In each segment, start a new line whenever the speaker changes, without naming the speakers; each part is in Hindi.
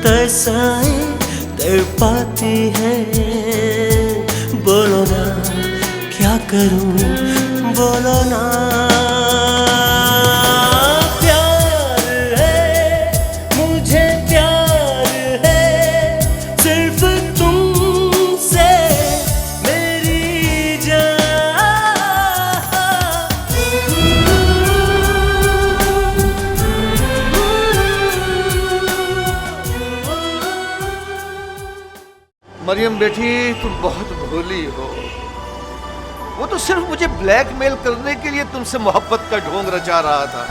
तरसाएं तड़पाती है। बोलो ना क्या करूं, बोलो ना। प्यार है मुझे, प्यार है सिर्फ तुमसे मेरी जान।
मरियम बेटी, तुम बहुत भोली हो। वो तो सिर्फ मुझे ब्लैकमेल करने के लिए तुमसे मोहब्बत का ढोंग रचा रहा था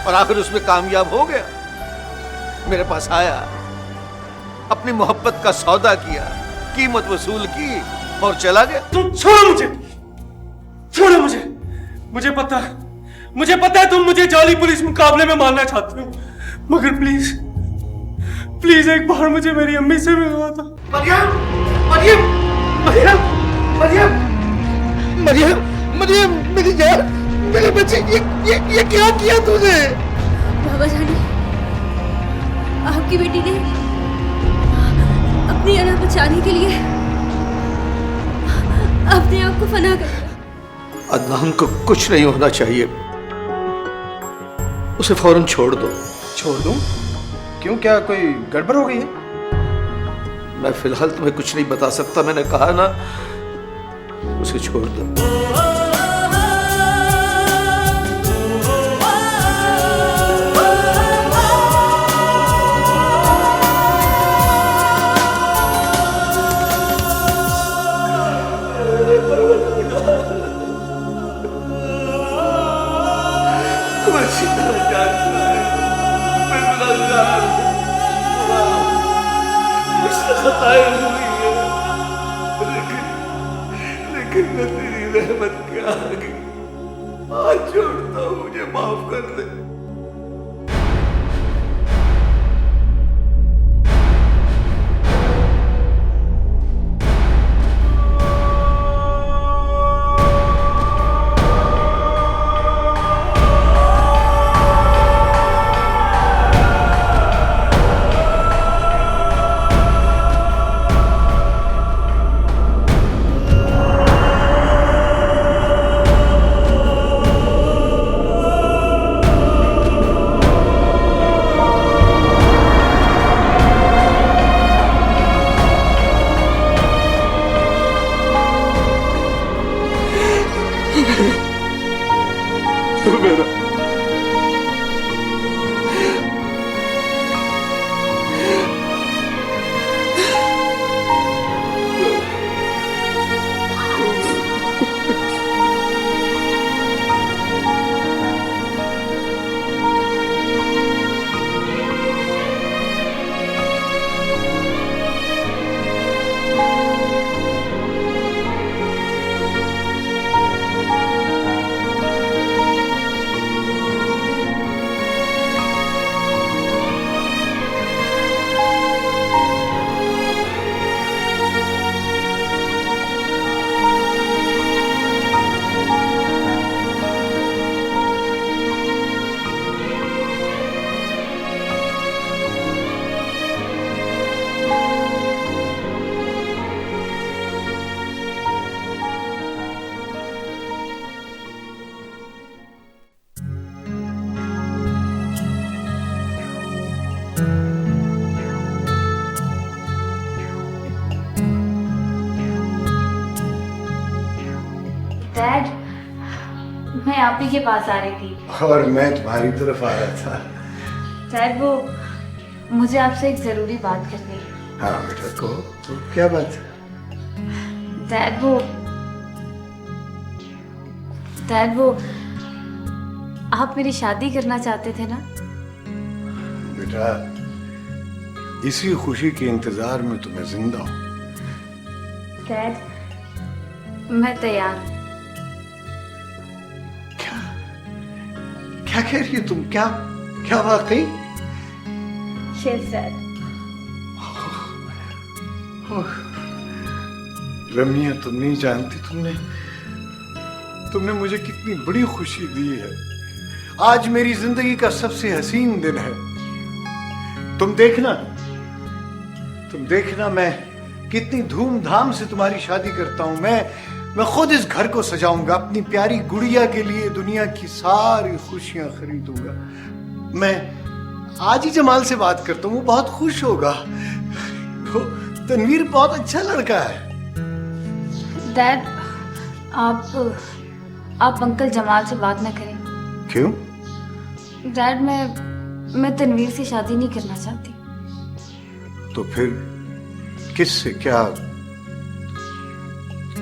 और आखिर उसमें कामयाब हो गया। मेरे पास आया, अपनी मोहब्बत का सौदा किया, कीमत वसूल की और चला गया।
तुम छोड़ो मुझे, छोड़ो मुझे। मुझे पता है तुम मुझे जाली पुलिस मुकाबले में मारना चाहते हो, मगर प्लीज प्लीज एक बार मुझे मेरी अम्मी से मिलवा दो।
मरियम, मरियम, मरियम, मरियम, मरियम, मरियम, मेरी जान, मेरे बच्चे, ये क्या किया तूने?
बाबा जानी, आपकी बेटी ने अपनी जान बचाने के लिए अपने आप को फना कर दिया।
अदनान को कुछ नहीं होना चाहिए, उसे फौरन छोड़ दो।
छोड़ दूं? क्यों, क्या कोई गड़बड़ हो गई है?
मैं फिलहाल तुम्हें कुछ नहीं बता सकता, मैंने कहा ना, उसे छोड़ दो। लेकिन मैं तेरी रहमत के आगे हाथ जोड़ता हूं, मुझे माफ कर दे।
डैड, मैं आप ही के पास आ रही थी।
और मैं तुम्हारी तरफ आ रहा था।
डैड, वो मुझे आपसे एक जरूरी बात करनी है।
हाँ बेटा, कहो तो क्या बात है?
डैड वो आप मेरी शादी करना चाहते थे ना?
बेटा, इसी खुशी के इंतजार में तुम्हें जिंदा हूं।
डैड, मैं तैयार हूं।
क्या कह रही हो तुम? क्या क्या वाकई?
Yes, Dad.
रमिया, तुम नहीं जानती, तुमने मुझे कितनी बड़ी खुशी दी है। आज मेरी जिंदगी का सबसे हसीन दिन है। तुम देखना, तुम देखना मैं कितनी धूमधाम से तुम्हारी शादी करता हूं। मैं खुद इस घर को सजाऊंगा, अपनी प्यारी गुड़िया के लिए दुनिया की सारी खुशियां खरीदूंगा। मैं आज ही जमाल से बात करता हूँ, वो बहुत खुश होगा। वो तनवीर बहुत अच्छा लड़का है।
डैड, आप अंकल जमाल से बात ना करें।
क्यों?
डैड, मैं तनवीर से शादी नहीं करना चाहती।
तो फिर किससे? क्या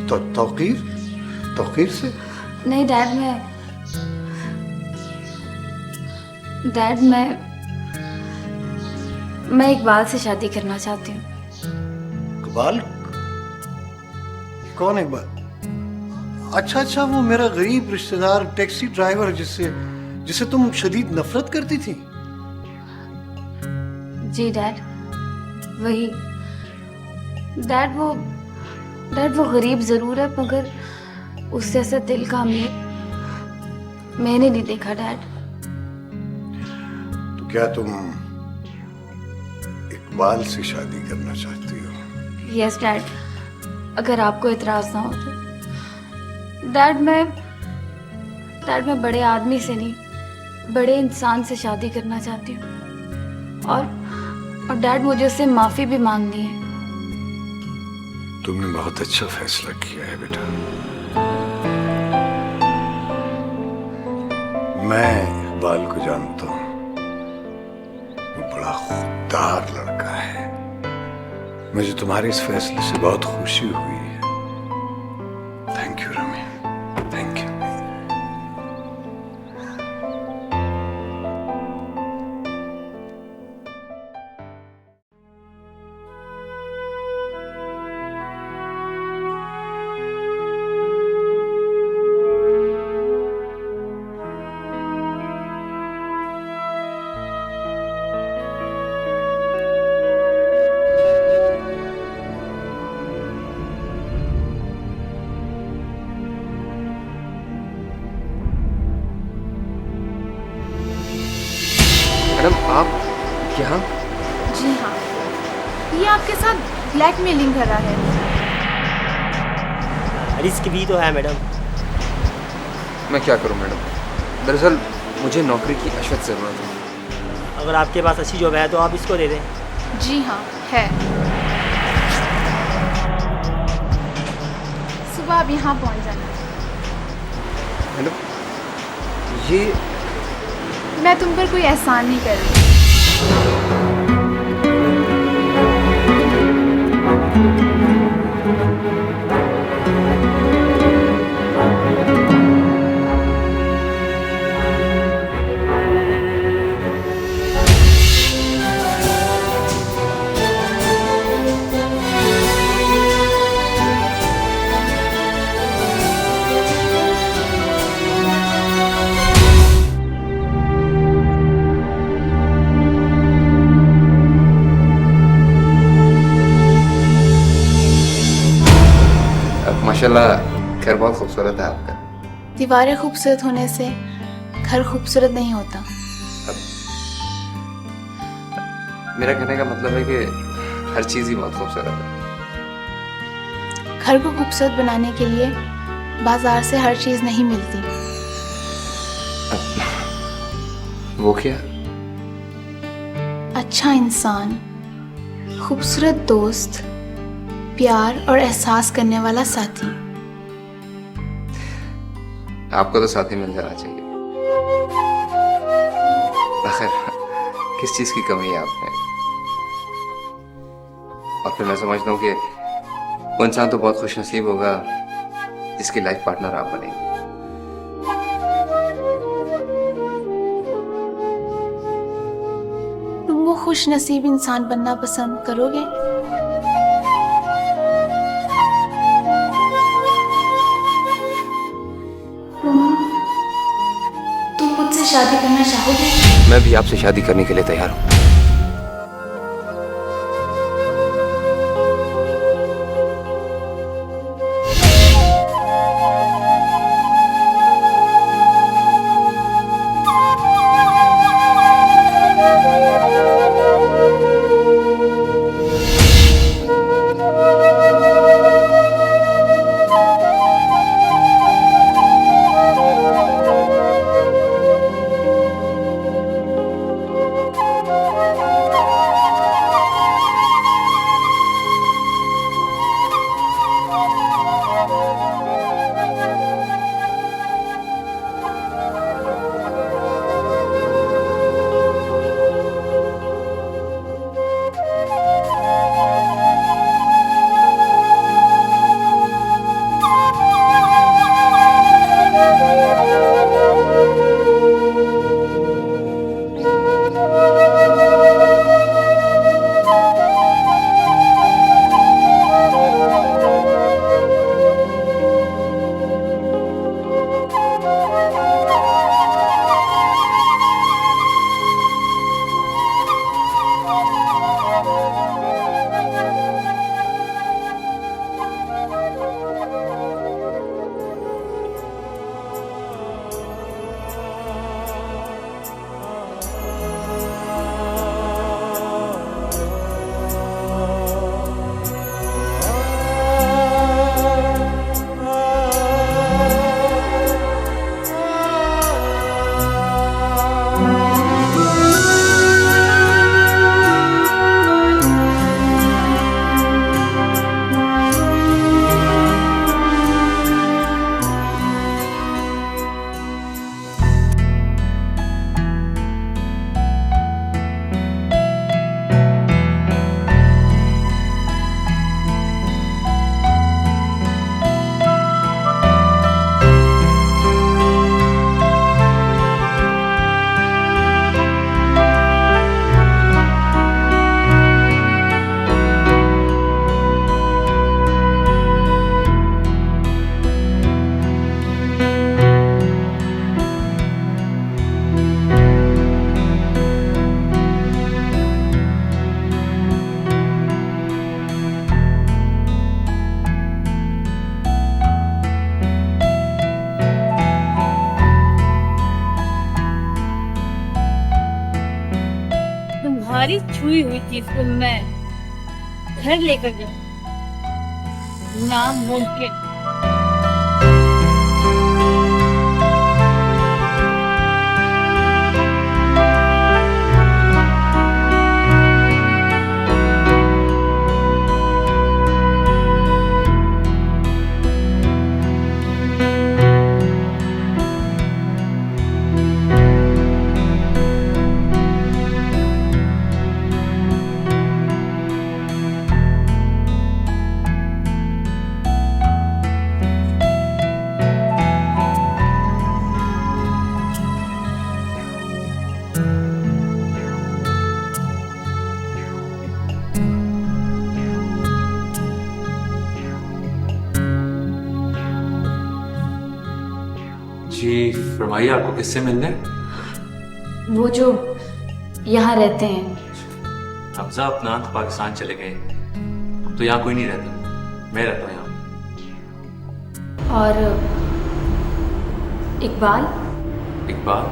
तो तौकीर से?
नहीं डैड, मैं इकबाल से शादी करना चाहती हूँ।
इकबाल? कौन इकबाल? अच्छा, वो मेरा गरीब रिश्तेदार टैक्सी ड्राइवर जिससे तुम शदीद नफरत करती थी।
जी डैड, वही। डैड वो गरीब जरूर है, मगर उस जैसा दिल का अमीर मैंने नहीं देखा डैड।
तो क्या तुम इकबाल से शादी करना चाहती हो?
यस डैड, अगर आपको इतराज ना हो तो। डैड मैं बड़े आदमी से नहीं, बड़े इंसान से शादी करना चाहती हूँ। और डैड, मुझे उससे माफी भी मांगनी है।
तुमने बहुत अच्छा फैसला किया है बेटा। मैं इकबाल को जानता हूँ, वो बड़ा खुददार लड़का है। मुझे तुम्हारे इस फैसले से बहुत खुशी हुई है। Thank you rummy, thank you.
Madam, आप यहाँ?
जी हाँ, ये आपके साथ ब्लैकमेलिंग कर रहा है।
रिस्क भी तो है मैडम।
मैं क्या करूँ मैडम? दरअसल मुझे नौकरी की अशद ज़रूरत है।
अगर आपके पास अच्छी जॉब है तो आप इसको दे दें।
जी हाँ, है। सुबह आप यहाँ पहुँच जाना।
मैडम, ये
मैं तुम पर कोई एहसान नहीं कर रही।
माशाल्लाह घर बहुत खूबसूरत है आपका।
दीवारें खूबसूरत होने से घर खूबसूरत नहीं होता।
मेरा कहने का मतलब है कि हर चीज़ ही बहुत खूबसूरत है।
घर को खूबसूरत बनाने के लिए बाजार से हर चीज़ नहीं मिलती।
वो क्या?
अच्छा इंसान, खूबसूरत दोस्त, प्यार और एहसास करने वाला साथी।
आपको तो साथी मिल जाना चाहिए। आखिर किस चीज़ की कमी है आप में? और फिर मैं समझता हूँ कि वो इंसान तो बहुत खुशनसीब होगा जिसकी लाइफ पार्टनर आप बनेंगे।
तुम वो खुश नसीब इंसान बनना पसंद करोगे? तुम मुझसे शादी करना चाहोगे?
मैं भी आपसे शादी करने के लिए तैयार हूँ।
तुम्हारी छुई हुई चीज को मैं घर लेकर जाऊं, नामुमकिन।
जी फरमाइए, आपको किससे मिलना है?
वो जो यहाँ रहते हैं।
हमजा अपना तो पाकिस्तान चले गए, अब तो यहाँ कोई नहीं रहता, मैं रहता हूँ यहाँ।
और इकबाल?
इकबाल?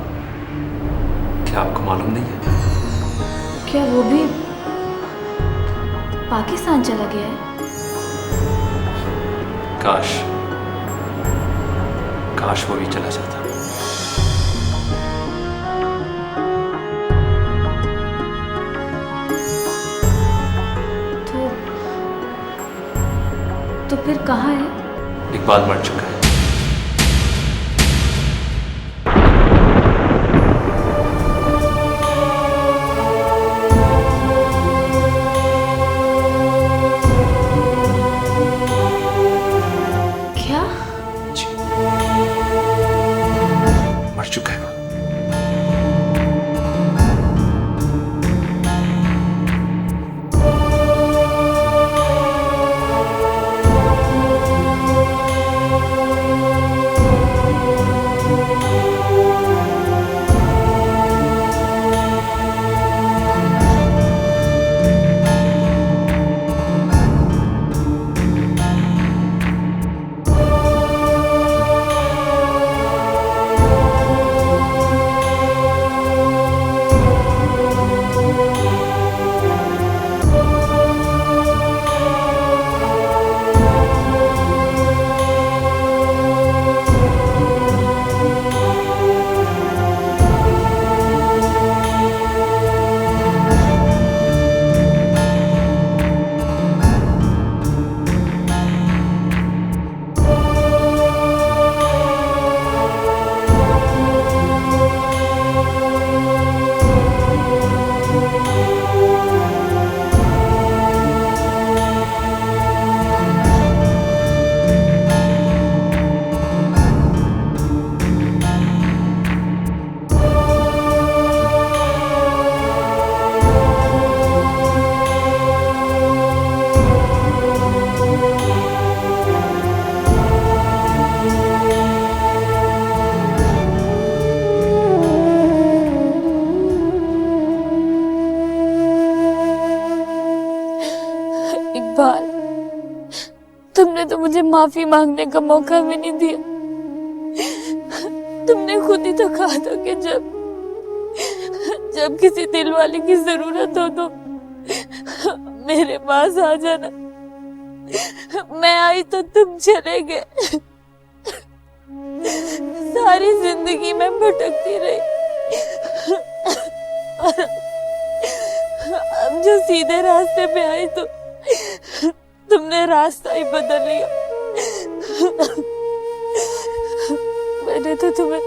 क्या आपको मालूम नहीं है?
क्या वो भी पाकिस्तान चला गया है?
काश वो भी चला जाता।
तो फिर कहाँ है?
इकबाल मर चुका है।
क्या?
जी, मर चुका है वो।
इकबाल, तुमने तो मुझे माफी मांगने का मौका भी नहीं दिया। तुमने खुद ही तो कहा था कि जब किसी दिल वाले की जरूरत हो तो मेरे पास आ जाना। मैं आई तो तुम चले गए। सारी जिंदगी में भटकती रही और अब जो सीधे रास्ते पे आई तो तुमने रास्ता ही बदल लिया। मैंने तो तुम्हें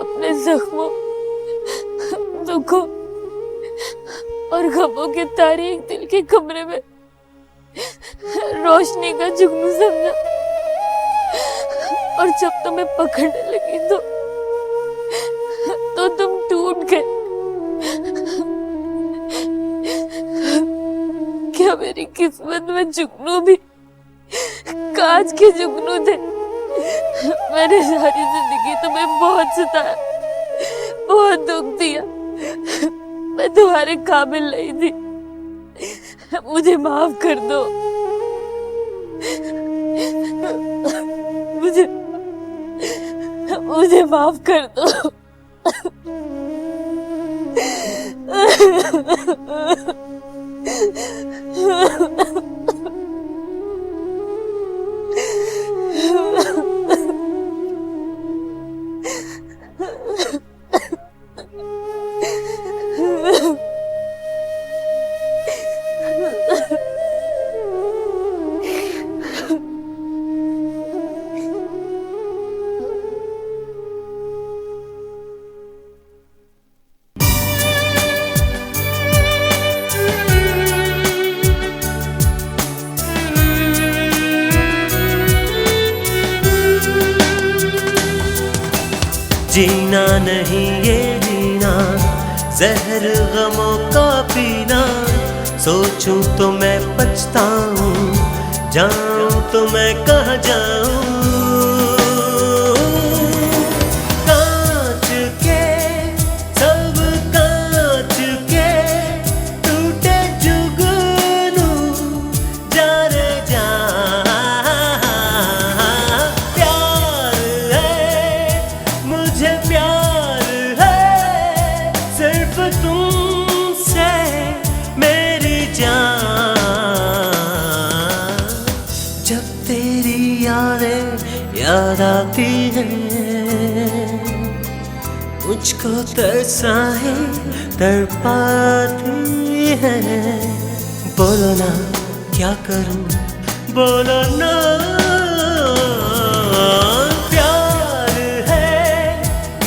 अपने जख्मों, दुखों और गमों के तारीक दिल के कमरे में रोशनी का जुगनू समझा, और जब तुम्हें पकड़ने लगी तो तुम टूट गए। क्या मेरी किस्मत में जुगनू भी कांच के जुगनू थे? मैंने सारी जिंदगी तुम्हें बहुत सताया, बहुत दुख दिया। मैं तुम्हारे काबिल नहीं थी, मुझे माफ कर दो। मुझे माफ कर दो।
जीना नहीं ये जीना, जहर गमों का पीना। सोचूं तो मैं पछताऊं, जाऊं तो मैं कहाँ जाऊं। कांच के सब कांच के टूटे जुगनू जा रे जा। प्यार है मुझे, प्यार है सिर्फ तुमसे मेरी जान। जब तेरी यादें याद आती हैं, मुझको तरसाए तड़पाती है। बोलो ना क्या करूं, बोलो ना। प्यार है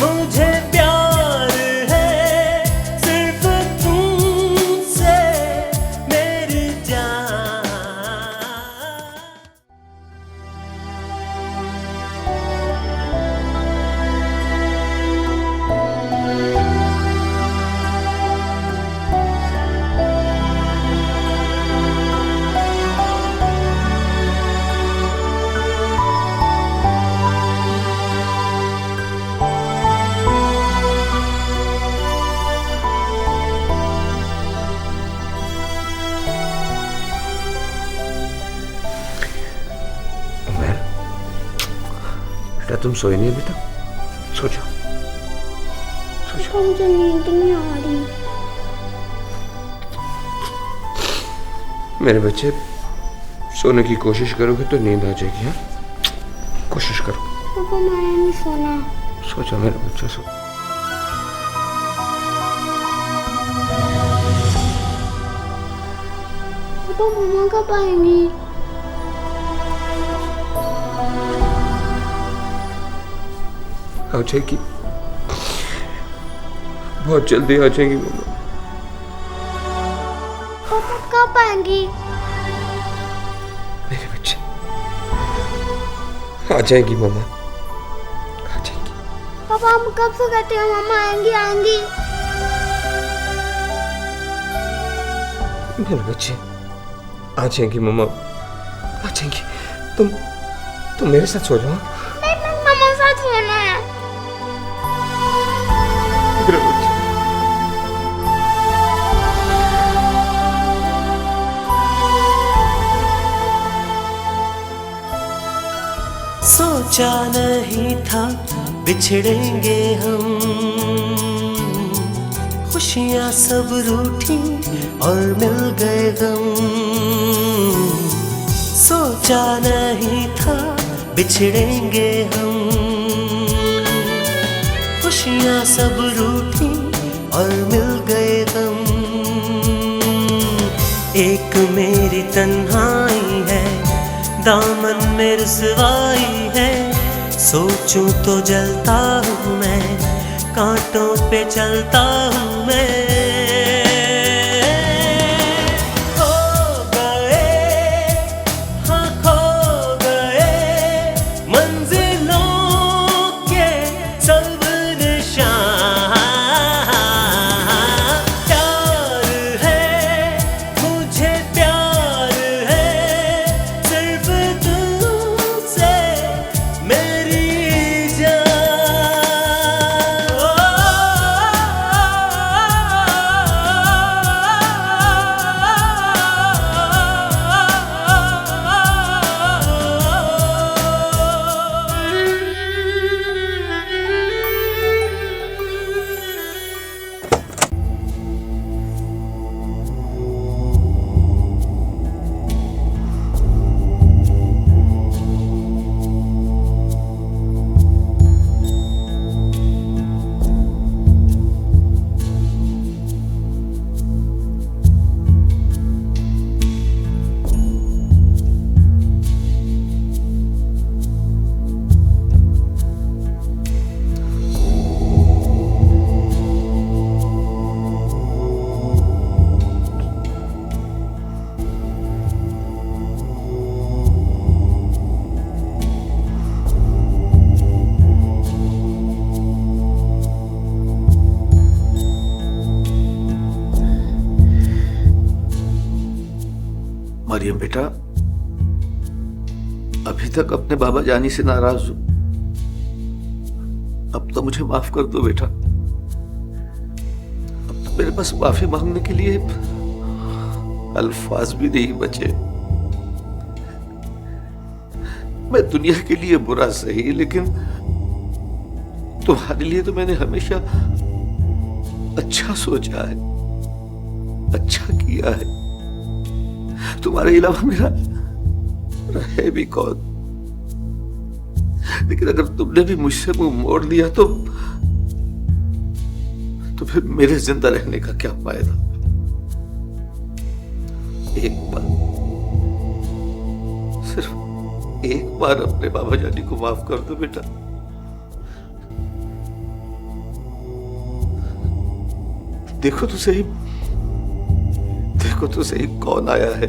मुझे, प्यार है सिर्फ तुमसे मेरी जान।
बेटा तुम सोए नहीं अभी तक? सो जाओ, सो जाओ।
मुझे नींद नहीं आ रही।
मेरे बच्चे, सोने की कोशिश करोगे तो नींद आ जाएगी। हाँ, कोशिश करो।
पापा मैंने नहीं सोना।
सो जाओ मेरे बच्चे, सो।
पापा मम्मा कब आएंगी?
आ जाएगी, बहुत जल्दी आ जाएंगी मम्मा।
पापा कब आएंगी?
मेरे बच्चे, आ जाएगी मम्मा, आ जाएगी।
पापा हम कब से कहते हैं मम्मा आएंगी आएंगी?
मेरे बच्चे, आ जाएंगी मम्मा, आ जाएंगी। तुम मेरे साथ सो जाओ।
नहीं, मम्मा साथ सोना है।
मेरे बच्चे,
सोचा नहीं था बिछड़ेंगे हम, खुशियाँ सब रूठी और मिल गए गम। सोचा नहीं था बिछड़ेंगे हम, खुशियाँ सब रूठी और मिल गए गम। एक मेरी तन्हाई है, दामन में रुसवाई है। सोचूं तो जलता हूँ मैं, कांटों पे चलता हूँ मैं। खो गए, हाँ खो गए मंजिलों के सब निशान। प्यार है मुझे, प्यार है सिर्फ तुमसे मेरी जान।
मरियम बेटा, अभी तक अपने बाबा जानी से नाराज हो। अब तो मुझे माफ कर दो बेटा। अब तो मेरे पास माफी मांगने के लिए अल्फाज भी नहीं बचे। मैं दुनिया के लिए बुरा सही, लेकिन तुम्हारे लिए तो मैंने हमेशा अच्छा सोचा है, अच्छा किया है। तुम्हारे अलावा मेरा रहे भी कौन? लेकिन अगर तुमने भी मुझसे मुंह मोड़ लिया तो फिर मेरे जिंदा रहने का क्या फायदा? एक बार, सिर्फ एक बार अपने बाबा जानी को माफ कर दो बेटा। देखो तो सही कौन आया है।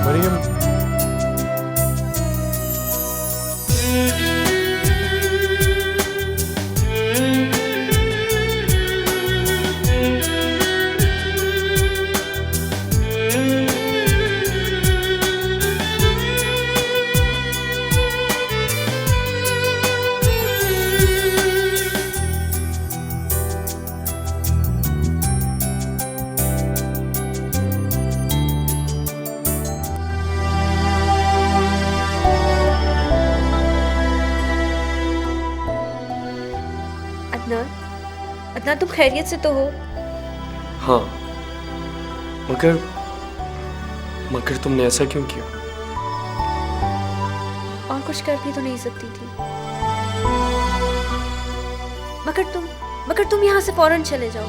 मरियम,
अदनान, तुम खैरियत से तो हो?
हाँ, मगर तुमने ऐसा क्यों किया?
और कुछ कर भी तो नहीं सकती थी। मगर तुम यहाँ से फौरन चले जाओ।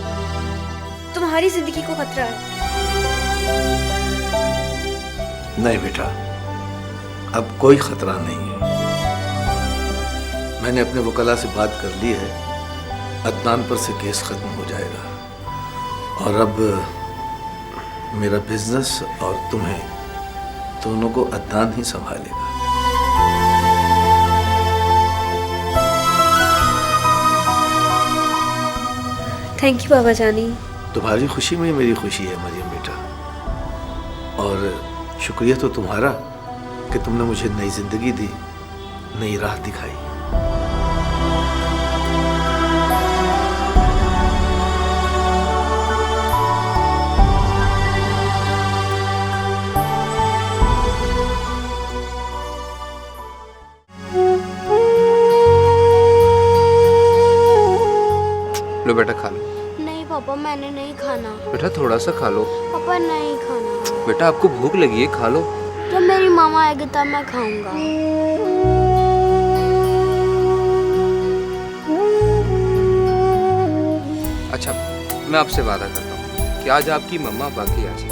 तुम्हारी जिंदगी को खतरा है।
नहीं बेटा, अब कोई खतरा नहीं है। मैंने अपने वकला से बात कर ली है, अदनान पर से केस खत्म हो जाएगा और अब मेरा बिजनेस और तुम्हें दोनों को अदनान ही संभालेगा।
थैंक यू बाबा जानी।
तुम्हारी खुशी में मेरी खुशी है मरियम बेटा, और शुक्रिया तो तुम्हारा कि तुमने मुझे नई जिंदगी दी, नई राह दिखाई।
लो बेटा खा लो।
नहीं पापा, मैंने नहीं खाना।
बेटा थोड़ा सा खा लो।
पापा नहीं खाना।
बेटा आपको भूख लगी है, खा लो।
जब मेरी मामा आएगी तब मैं खाऊंगा।
अच्छा, मैं आपसे वादा करता हूँ कि आज आपकी मम्मा बाकी आ जाए।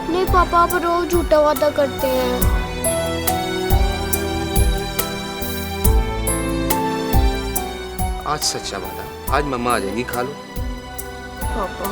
नहीं पापा, आप रोज झूठा वादा करते हैं।
आज सच्चा वादा, आज मम्मा आ जाएंगी, खा लो।
पापा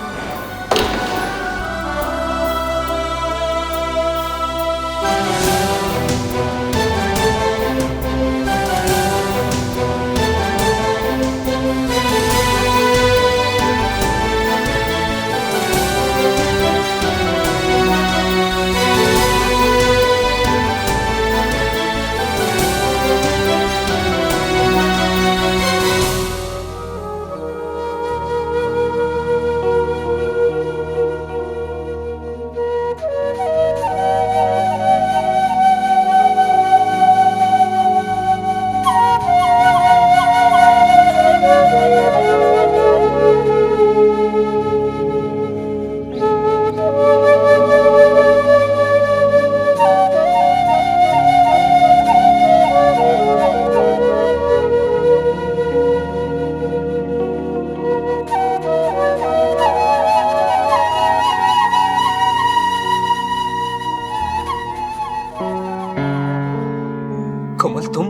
कमल, तुम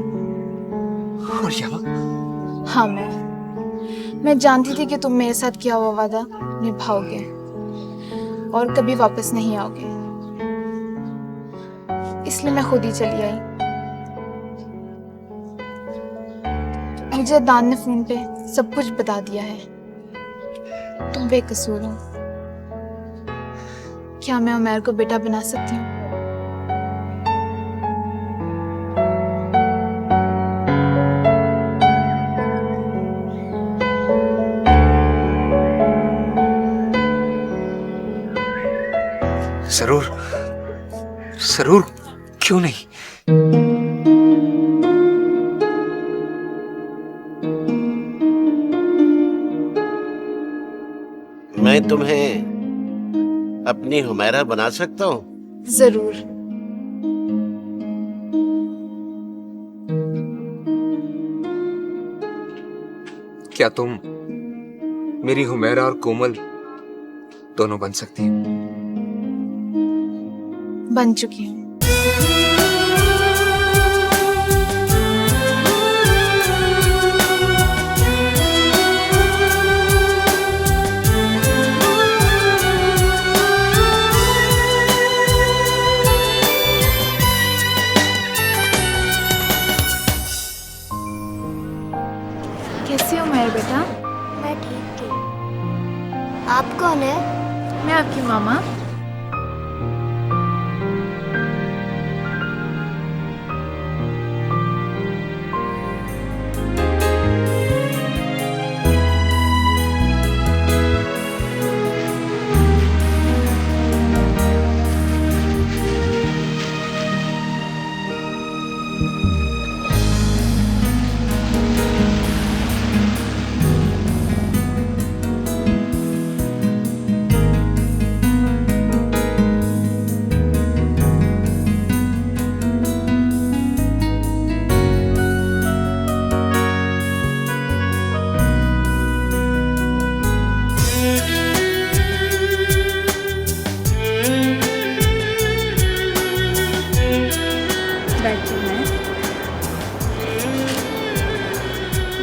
और यहाँ?
हाँ, मैं जानती थी कि तुम मेरे साथ किया हुआ वादा निभाओगे। और कभी वापस नहीं आओगे, इसलिए मैं खुद ही चली आई। मुझे अदनान ने फोन पे सब कुछ बता दिया है। तुम बेकसूर हो। क्या मैं उमैर को बेटा बना सकती हूँ?
जरूर, जरूर, क्यों नहीं।
मैं तुम्हें अपनी हुमैरा बना सकता हूँ?
जरूर।
क्या तुम मेरी हुमैरा और कोमल दोनों बन सकती हैं?
बन चुकी हूँ। कैसी हो मेरे बेटा?
मैं ठीक हूँ। आप कौन है?
मैं आपकी मामा।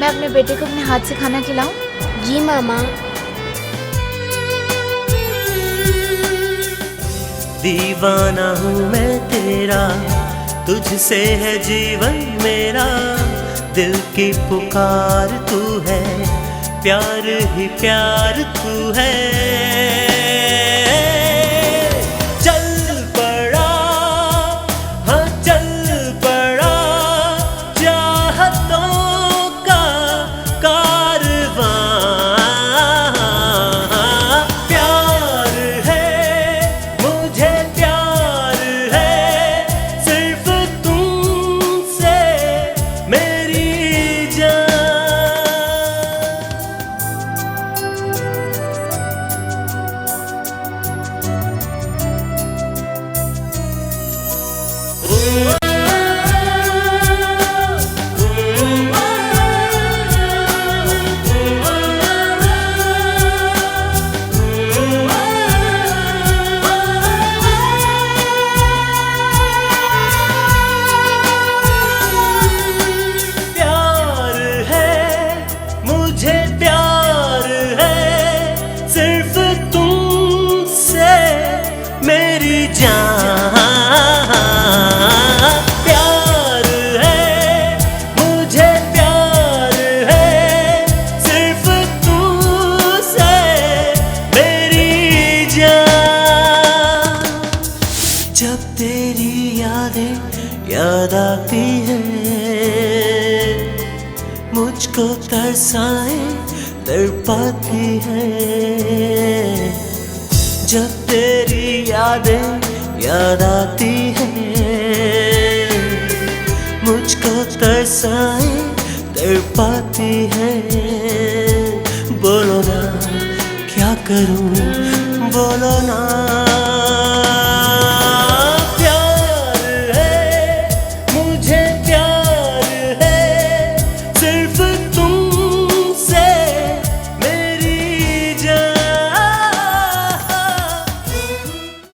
मैं अपने बेटे को अपने हाथ से खाना खिलाऊं?
जी मामा।
दीवाना हूँ मैं तेरा, तुझसे है जीवन मेरा, दिल की पुकार तू है, प्यार ही प्यार तू है। चल पड़ा, हाँ चल पड़ा, चाहतों का कारवां। प्यार है मुझे, प्यार है सिर्फ तुमसे मेरी जान। प्यार है मुझे, प्यार है सिर्फ तुमसे मेरी जान। प्यार है मुझे, प्यार है सिर्फ तुमसे मेरी जान। जब तेरी यादें याद आती है, मुझको तरसाए तड़पाती है। जब तेरी यादें याद आती है, मुझको तरसाए तड़पाती है। बोलो ना क्या करूं, बोलो ना